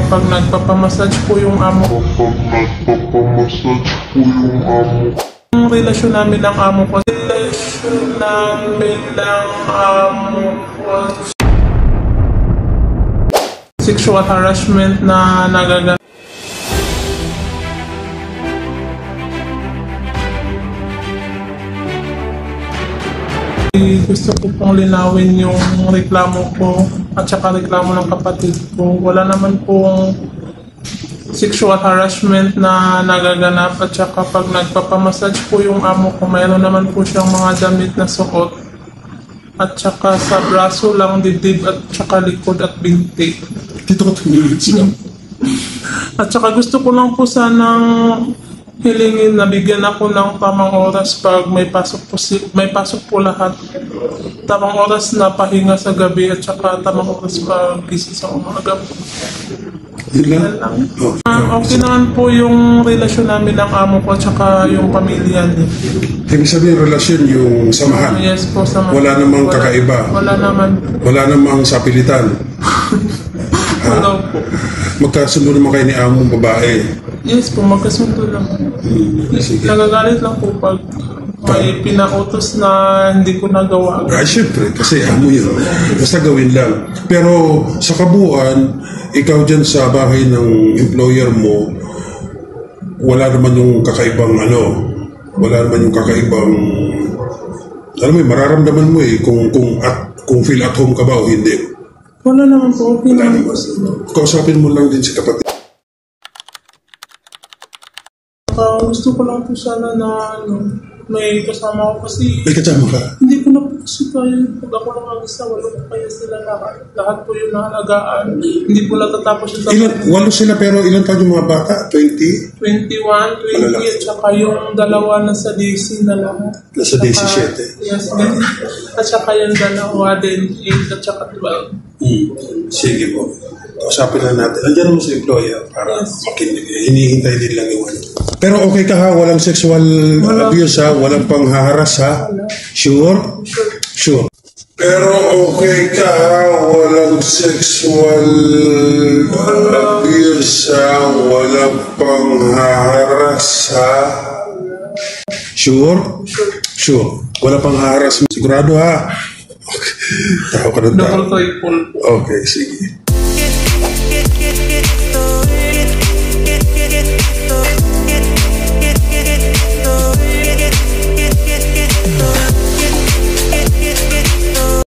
kapag nagpapamassage po yung amo ko. Ang relasyon namin ng amo ko. Sexual harassment na nagaganap. Gusto ko pong linawin yung reklamo ko at saka reklamo ng kapatid ko. Wala naman pong sexual harassment na nagaganap at saka pag nagpapamassage po yung amo ko, mayroon naman po siyang mga damit na suot at saka sa braso lang, dibdib at saka likod at binti. Dito ka tumingin siya. At saka gusto ko lang po sanang hilingin na bigyan ako ng tamang oras pag may pasok po lahat. Tamang oras na pahinga sa gabi at saka tamang oras pag gising sa umaga. Yun lang? Okay naman po yung relasyon namin ng amo ko at saka yung pamilya niya. Ibig sabihin relasyon yung samahan? Yes po, samahan. Wala namang kakaiba? Wala naman. Wala namang sapilitan? Wala po. Magkasundo naman kayo ni among babae? Yes po, magkasundo lang. Nagagalit lang po pag may pinautos na hindi ko nagawa. Ay, syempre, kasi amo yun. Basta gawin lang. Pero sa kabuuan, ikaw dyan sa bahay ng employer mo, wala naman yung kakaibang wala naman yung kakaibang, alam mo, mararamdaman mo kung feel at home ka ba o hindi. Wala naman po, okay naman po. Kausapin mo lang din si kapatid. Gusto ko lang po sana na may kasama ko kasi May kasama ka? hindi ko na po kasi kaya pag ako lang mag-isa, wala ko kaya sila lahat po yung nahalagaan. Hindi po natatapos yung Walo sila pero ilan taon yung mga bata? 20? 21, 20 at saka yung dalawa na sa DC na lahat. Nasa 17? Yes, at saka yung dalawa din 8 at saka 12. Sige po. Kausapin na natin. Andiyan naman sa employer para makinig. Hinihintay din lang yung Pero okay ka ha? Walang sexual abuse ha? Walang panghaharas ha? Sure? Sure. Pero okay ka ha? Walang sexual abuse ha? Walang panghaharas ha? Sure? Sure. Walang panghaharas. Sigurado ha? Okay. Tao ka na tao. Double triple. Okay, sige.